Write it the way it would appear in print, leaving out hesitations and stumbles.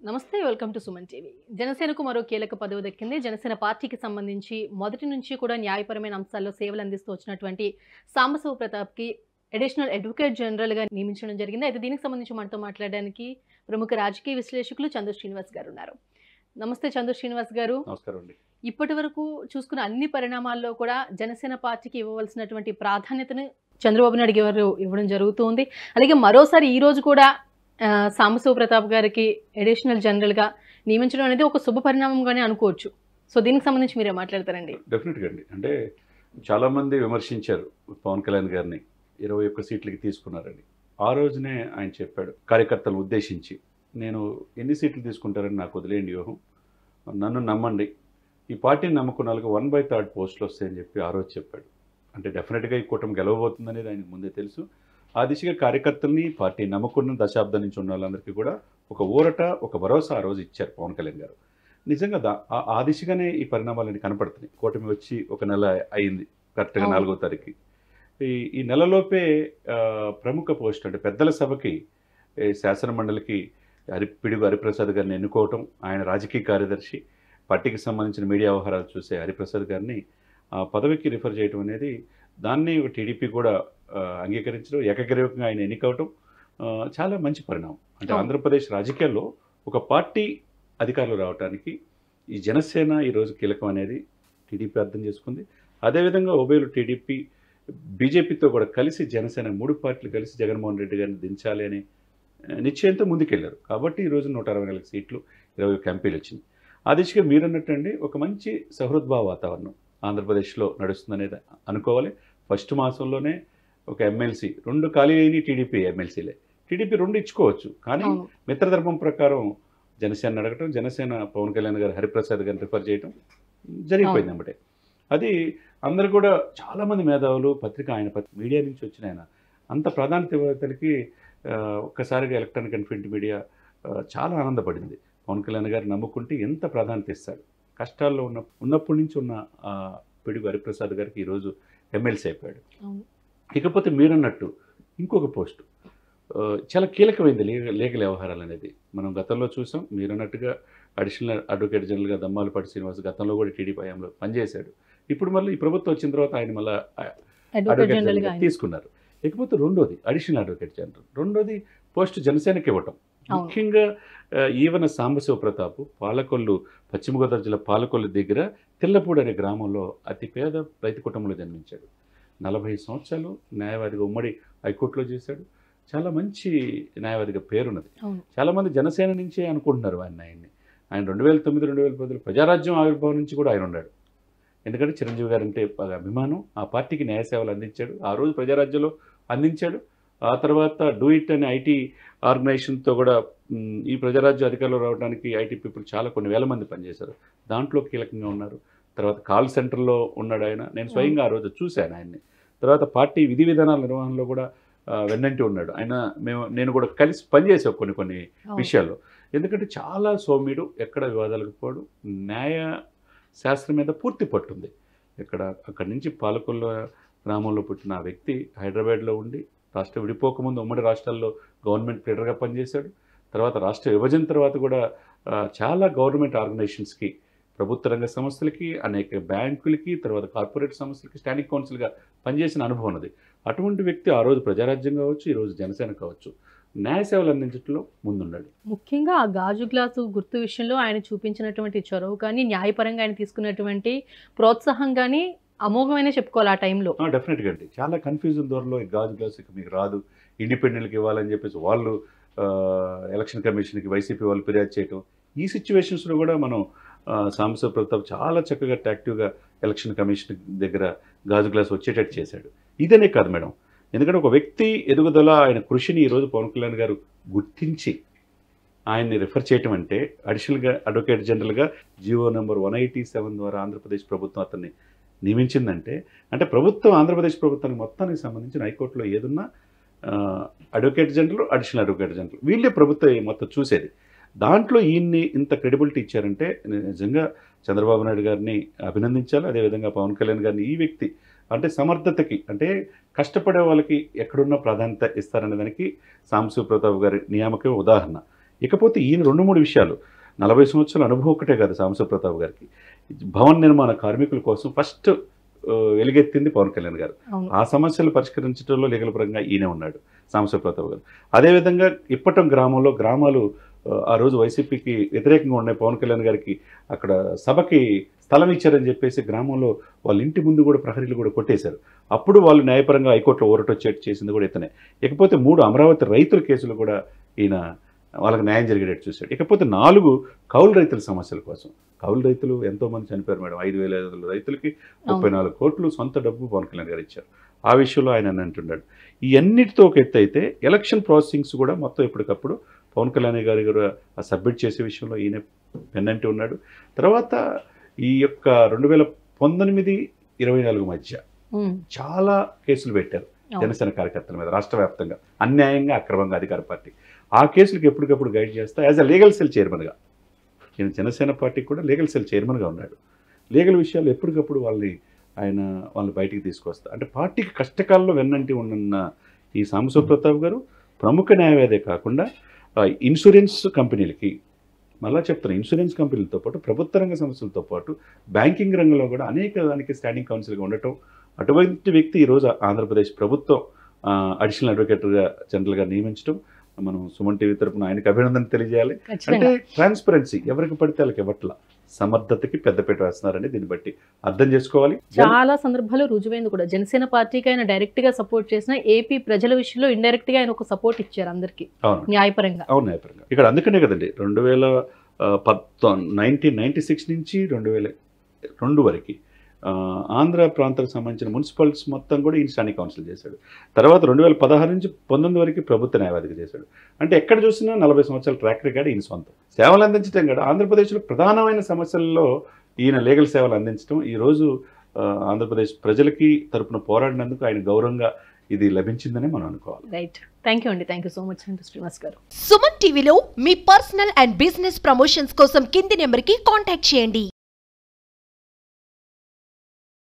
నమస్తే welcome to Suman TV. జనసేనకు మరో కీలక పదవి దక్కింది. జనసేన పార్టీకి సంబంధించి మొదటి నుంచి కూడా న్యాయపరమైన అంశాల్లో సేవలు అందిస్తూ వచ్చినటువంటి సాంబశివ ప్రతాప్‌కి అడిషనల్ అడ్వకేట్ జనరల్‌గా నియమించడం జరిగింది. అయితే దీనికి సంబంధించి మనతో మాట్లాడడానికి ప్రముఖ రాజకీయ విశ్లేషకులు చందు శ్రీనివాస్ గారు ఉన్నారు. నమస్తే చందు శ్రీనివాస్ గారు. నమస్కారం అండి. ఇప్పటివరకు చూసుకున్న అన్ని పరిణామాల్లో కూడా జనసేన పార్టీకి ఇవ్వవలసినటువంటి ప్రాధాన్యతను చంద్రబాబు నాయుడు గారు ఇవ్వడం జరుగుతుంది. అలాగే మరోసారి ఈ రోజు కూడా సాంబశివ ప్రతాప్ గారికి అడిషనల్ జనరల్‌గా నియమించడం అనేది ఒక శుభ పరిణామంగానే అనుకోవచ్చు. సో దీనికి సంబంధించి మీరే మాట్లాడతారండి? డెఫినెట్‌గా అండి. అంటే చాలామంది విమర్శించారు పవన్ కళ్యాణ్ గారిని 21 సీట్లకి తీసుకున్నారని. ఆ రోజునే ఆయన చెప్పాడు కార్యకర్తలను ఉద్దేశించి, నేను ఎన్ని సీట్లు తీసుకుంటారని నాకు వదిలేయండి వ్యూహం, నన్ను నమ్మండి, ఈ పార్టీని నమ్ముకున్న వాళ్ళకి 1/3 పోస్టులు వస్తాయని చెప్పి ఆ రోజు చెప్పాడు. అంటే డెఫినెట్‌గా ఈ కూటమి గెలవబోతుందనేది ఆయనకు ముందే తెలుసు. ఆ దిశగా కార్యకర్తల్ని పార్టీ నమ్ముకున్న దశాబ్దం నుంచి ఉన్న వాళ్ళందరికీ కూడా ఒక ఊరట, ఒక భరోసా ఆ రోజు ఇచ్చారు పవన్ కళ్యాణ్ గారు. నిజంగా ఆ దిశగానే ఈ పరిణామాలన్నీ కనపడుతున్నాయి. కూటమి వచ్చి ఒక నెల అయింది, కరెక్ట్గా 4వ తారీఖు. ఈ నెలలోపే ప్రముఖ పోస్ట్ అంటే పెద్దల సభకి శాసన మండలికి పిడుగు హరిప్రసాద్ గారిని ఎన్నుకోవటం, ఆయన రాజకీయ కార్యదర్శి, పార్టీకి సంబంధించిన మీడియా వ్యవహారాలు చూసే హరిప్రసాద్ గారిని ఆ పదవికి రిఫర్ చేయడం అనేది, దాన్ని టీడీపీ కూడా అంగీకరించడం, ఏకగ్రీవంగా ఆయన ఎన్నికవటం చాలా మంచి పరిణామం. అంటే ఆంధ్రప్రదేశ్ రాజకీయాల్లో ఒక పార్టీ అధికారులు రావడానికి ఈ జనసేన ఈరోజు కీలకం అనేది టీడీపీ అర్థం చేసుకుంది. అదేవిధంగా ఉభయలు టీడీపీ బీజేపీతో కూడా కలిసి జనసేన 3 పార్టీలు కలిసి జగన్మోహన్ రెడ్డి గారిని దించాలి అనే నిశ్చయంతో ముందుకెళ్లారు. కాబట్టి ఈరోజు 164 సీట్లు, 20 ఎంపీలు వచ్చినాయి. ఆ దిశగా మీరన్నట్టండి ఒక మంచి సహృద్భావ వాతావరణం ఆంధ్రప్రదేశ్లో నడుస్తుందనేది అనుకోవాలి. ఫస్ట్ మాసంలోనే ఒక ఎమ్మెల్సీ 2 ఖాళీ అయిన టీడీపీ ఎమ్మెల్సీలే. టీడీపీ 2 ఇచ్చుకోవచ్చు, కానీ మిత్రధర్మం ప్రకారం జనసేన అడగటం, జనసేన పవన్ కళ్యాణ్ గారు హరిప్రసాద్ గారిని రిఫర్ చేయడం జరిగిపోయింది అన్నమాట. అది అందరూ కూడా చాలామంది మేధావులు, ఆయన మీడియా నుంచి వచ్చిన ఆయన అంత ప్రాధాన్యతలకి ఒక్కసారిగా ఎలక్ట్రానిక్ అండ్ ప్రింట్ మీడియా చాలా ఆనందపడింది. పవన్ కళ్యాణ్ గారు నమ్ముకుంటే ఎంత ప్రాధాన్యత ఇస్తాడు. కష్టాల్లో ఉన్నప్పటి నుంచి ఉన్న పిడుగు హరిప్రసాద్ గారికి ఈరోజు ఎమ్మెల్సీ అయిపోయాడు. ఇకపోతే మీరన్నట్టు ఇంకొక పోస్టు చాలా కీలకమైంది లీగల్ వ్యవహారాలు అనేది. మనం గతంలో చూసాం. మీరన్నట్టుగా అడిషనల్ అడ్వకేట్ జనరల్గా దమ్మాలపాటి శ్రీనివాస్ గతంలో కూడా టీడీపీ హయాంలో పనిచేశాడు. ఇప్పుడు మళ్ళీ ఈ ప్రభుత్వం వచ్చిన తర్వాత ఆయన మళ్ళీ అడ్వకేట్ జనరల్గా తీసుకున్నారు. ఇకపోతే రెండోది అడిషనల్ అడ్వకేట్ జనరల్, రెండోది పోస్టు జనసేనకి ఇవ్వటం. ముఖ్యంగా ఈవెన సాంబశివ ప్రతాప్ పాలకొల్లు, పశ్చిమ గోదావరి జిల్లా పాలకొల్లు దగ్గర తెల్లపూడి అనే గ్రామంలో అతి పేద రైతు కుటుంబంలో జన్మించాడు. 40 సంవత్సరాలు న్యాయవాదిగా ఉమ్మడి హైకోర్టులో చేశాడు. చాలా మంచి న్యాయవాదిగా పేరున్నది. చాలామంది జనసేన నుంచే అనుకుంటున్నారు ఆయన్ని. ఆయన 2009-2010 ప్రజారాజ్యం ఆవిర్భావం నుంచి కూడా ఆయన ఉన్నాడు. ఎందుకంటే చిరంజీవి గారు అంటే అభిమానం. ఆ పార్టీకి న్యాయ సేవలు అందించాడు. ఆ రోజు ప్రజారాజ్యంలో అందించాడు. ఆ తర్వాత డూ ఇట్ అనే ఐటీ ఆర్గనైజేషన్తో కూడా ఈ ప్రజారాజ్యం అధికారంలో రావడానికి ఐటీ పీపుల్ కొన్ని వేల మంది పనిచేశారు. దాంట్లో కీలకంగా ఉన్నారు. తర్వాత కాల్ సెంటర్లో ఉన్నాడు ఆయన. నేను స్వయంగా ఆ రోజు చూశాను ఆయన్ని. తర్వాత పార్టీ విధి విధానాల నిర్వహణలో కూడా వెన్నంటి ఉన్నాడు ఆయన. నేను కూడా కలిసి పనిచేసాం కొన్ని విషయాల్లో. ఎందుకంటే చాలా సౌమ్యుడు, ఎక్కడ వివాదాలకు పోడు, న్యాయ శాస్త్రం మీద పూర్తి పట్టుంది. అక్కడి నుంచి పాలకొల్లు గ్రామంలో పుట్టిన ఆ వ్యక్తి హైదరాబాద్లో ఉండి రాష్ట్రం విడిపోకముందు ఉమ్మడి రాష్ట్రాల్లో గవర్నమెంట్ లీడర్గా పనిచేశాడు. తర్వాత రాష్ట్ర విభజన తర్వాత కూడా చాలా గవర్నమెంట్ ఆర్గనైజేషన్స్కి, ప్రభుత్వ రంగ సంస్థలకి, అనేక బ్యాంకులకి, తర్వాత కార్పొరేట్ సంస్థలకి స్టాండింగ్ కౌన్సిల్గా పనిచేసిన అనుభవం ఉన్నది. అటువంటి వ్యక్తి ఆ రోజు ప్రజారాజ్యం కావచ్చు, ఈరోజు జనసేన కావచ్చు, న్యాయ సేవలు అందించడంలో ముందున్నాడు. ముఖ్యంగా ఆ గాజు గ్లాసు గుర్తు విషయంలో ఆయన చూపించినటువంటి చొరవ కానీ, న్యాయపరంగా ఆయన తీసుకున్నటువంటి ప్రోత్సాహం కానీ అమోఘమైన చెప్పుకోవాలి ఆ టైంలో. డెఫినెట్గా అండి. చాలా కన్ఫ్యూజన్ దూరంలో ఈ గాజు గ్లాస్ మీకు రాదు, ఇండిపెండెంట్కి ఇవ్వాలని చెప్పేసి వాళ్ళు ఎలక్షన్ కమిషన్కి వైసీపీ వాళ్ళు ఫిర్యాదు చేయటం, ఈ సిచ్యువేషన్స్లో కూడా మనం సాంబశివ ప్రతాప్ చాలా చక్కగా యాక్టివ్గా ఎలక్షన్ కమిషన్ దగ్గర గాజు గ్లాస్ వచ్చేటట్టు చేశాడు. ఇదనే కాదు మేడం, ఎందుకంటే ఒక వ్యక్తి ఎదుగుదల, ఆయన కృషిని ఈరోజు పవన్ కళ్యాణ్ గారు గుర్తించి ఆయన్ని రిఫర్ చేయటం అంటే, అడిషనల్గా అడ్వకేట్ జనరల్గా జీవో నెంబర్ 187 ద్వారా ఆంధ్రప్రదేశ్ ప్రభుత్వం అతన్ని నియమించిందంటే, అంటే ప్రభుత్వం ఆంధ్రప్రదేశ్ ప్రభుత్వానికి మొత్తానికి సంబంధించిన హైకోర్టులో ఏదున్నా advocate general, additional advocate general వీళ్ళే ప్రభుత్వం మొత్తం చూసేది. దాంట్లో ఈయన్ని ఇంత క్రెడిబిలిటీ ఇచ్చారంటే నిజంగా చంద్రబాబు నాయుడు గారిని అభినందించాలి. అదేవిధంగా పవన్ కళ్యాణ్ గారిని ఈ వ్యక్తి అంటే సమర్థతకి, అంటే కష్టపడే వాళ్ళకి ఎక్కడున్న ప్రాధాన్యత ఇస్తారనే దానికి సాంబశివ ప్రతాప్ గారి నియామకం ఉదాహరణ. ఇకపోతే ఈయన 2-3 విషయాలు 40 సంవత్సరాల అనుభవం ఒకటే కాదు సాంబశివ ప్రతాప్ గారికి. భవన నిర్మాణ కార్మికుల కోసం ఫస్ట్ వెలుగెత్తింది పవన్ కళ్యాణ్ గారు. ఆ సమస్యలు పరిష్కరించడంలో లీగల్ పరంగా ఈయనే ఉన్నాడు సాంబశివ ప్రతాప్ గారు. అదేవిధంగా ఇప్పటం గ్రామాలు ఆ రోజు వైసీపీకి వ్యతిరేకంగా ఉన్నాయి, పవన్ కళ్యాణ్ గారికి అక్కడ సభకి స్థలం ఇచ్చారని చెప్పేసి గ్రామంలో వాళ్ళ ఇంటి ముందు కూడా ప్రహరీలు కూడా కొట్టేశారు. అప్పుడు వాళ్ళు న్యాయపరంగా హైకోర్టులో ఓరటొచ్చేట్టు చేసింది కూడా ఇతనే. ఇకపోతే 3 అమరావతి రైతుల కేసులు కూడా ఈయన వాళ్ళకి న్యాయం జరిగేటట్టు చూశాడు. ఇకపోతే 4 కౌలు రైతుల సమస్యల కోసం. కౌలు రైతులు ఎంతోమంది చనిపోయారు మేడం. 5,500 రైతులకి 34 కోట్లు సొంత డబ్బు పవన్ కళ్యాణ్ గారు ఇచ్చారు. ఆ విషయంలో ఆయన అంటున్నాడు. ఈ అన్నిటితో ఒక ఎత్తు అయితే ఎలక్షన్ ప్రాసెసింగ్స్ కూడా మొత్తం ఎప్పటికప్పుడు పవన్ కళ్యాణ్ గారు కూడా సబ్మిట్ చేసే విషయంలో ఈయన పెన్నంటి ఉన్నాడు. తర్వాత ఈ యొక్క 2019-24 మధ్య చాలా కేసులు పెట్టారు జనసేన కార్యకర్తల మీద రాష్ట్ర వ్యాప్తంగా, అన్యాయంగా అక్రమంగా అధికార పార్టీ. ఆ కేసులకు ఎప్పటికప్పుడు గైడ్ చేస్తా యాజ్ అ లీగల్ సెల్ చైర్మన్గా ఈయన జనసేన పార్టీకి కూడా లీగల్ సెల్ చైర్మన్గా ఉన్నాడు. లీగల్ విషయాలు ఎప్పటికప్పుడు వాళ్ళని బయటికి తీసుకొస్తా అంటే పార్టీకి కష్టకాలంలో వెన్నంటి ఉన్న ఈ సాంబశివ ప్రతాప్ గారు ప్రముఖ న్యాయవాదే కాకుండా ఇన్సూరెన్స్ కంపెనీలకి, మళ్ళా చెప్తాను, ఇన్సూరెన్స్ కంపెనీలతో పాటు ప్రభుత్వ రంగ సంస్థలతో పాటు బ్యాంకింగ్ రంగంలో కూడా అనేక దానికి స్టాండింగ్ కౌన్సిల్గా ఉండటం, అటువంటి వ్యక్తి ఈరోజు ఆంధ్రప్రదేశ్ ప్రభుత్వం అడిషనల్ అడ్వకేటర్గా జనరల్గా నియమించడం మనం సుమన్ టీవీ తరపున ఆయనకు అభినందన తెలియజేయాలి. అంటే ట్రాన్స్పరెన్సీ ఎవరికి పడితే వాళ్ళకి ఇవ్వట్ల, సమర్థతకి పెద్దపీట వేస్తున్నారని దీన్ని బట్టి అర్థం చేసుకోవాలి. చాలా సందర్భాలు రుజువైంది కూడా. జనసేన పార్టీకి ఆయన డైరెక్ట్ గా సపోర్ట్ చేసిన ఏపీ ప్రజల విషయంలో ఇండైరెక్ట్ గా ఆయన ఒక సపోర్ట్ ఇచ్చారు అందరికి న్యాయపరంగా. అవును, న్యాయపరంగా. ఇక్కడ అందుకనే కదండి 1996 నుంచి 2002 వరకు ఆంధ్ర ప్రాంతానికి సంబంధించిన మున్సిపాలిటీస్ మొత్తం కూడా ఈయన స్టాండింగ్ కౌన్సిల్ చేశాడు. తర్వాత 2016 నుంచి 19 వరకు ప్రభుత్వ న్యాయవాదిగా చేశాడు. అంటే ఎక్కడ చూసినా 40 సంవత్సరాల ట్రాక్ రికార్డ్ ఈయన సొంతం. సేవలు అందించడం కూడా ఆంధ్రప్రదేశ్లో ప్రధానమైన సమస్యల్లో ఈయన లీగల్ సేవలు అందించడం ఈరోజు ఆంధ్రప్రదేశ్ ప్రజలకి తరపున పోరాడినందుకు ఆయన గౌరవంగా ఇది లభించిందని మనం అనుకోవాలి. రైట్, థ్యాంక్ యూ అండి. థ్యాంక్ యూ సో మచ్ అండి శ్రీనివాస్ గారు. సుమన్ టీవీలో మీ పర్సనల్ అండ్ బిజినెస్ ప్రమోషన్స్ కోసం కింది నెంబర్కి కాంటాక్ట్ చేయండి.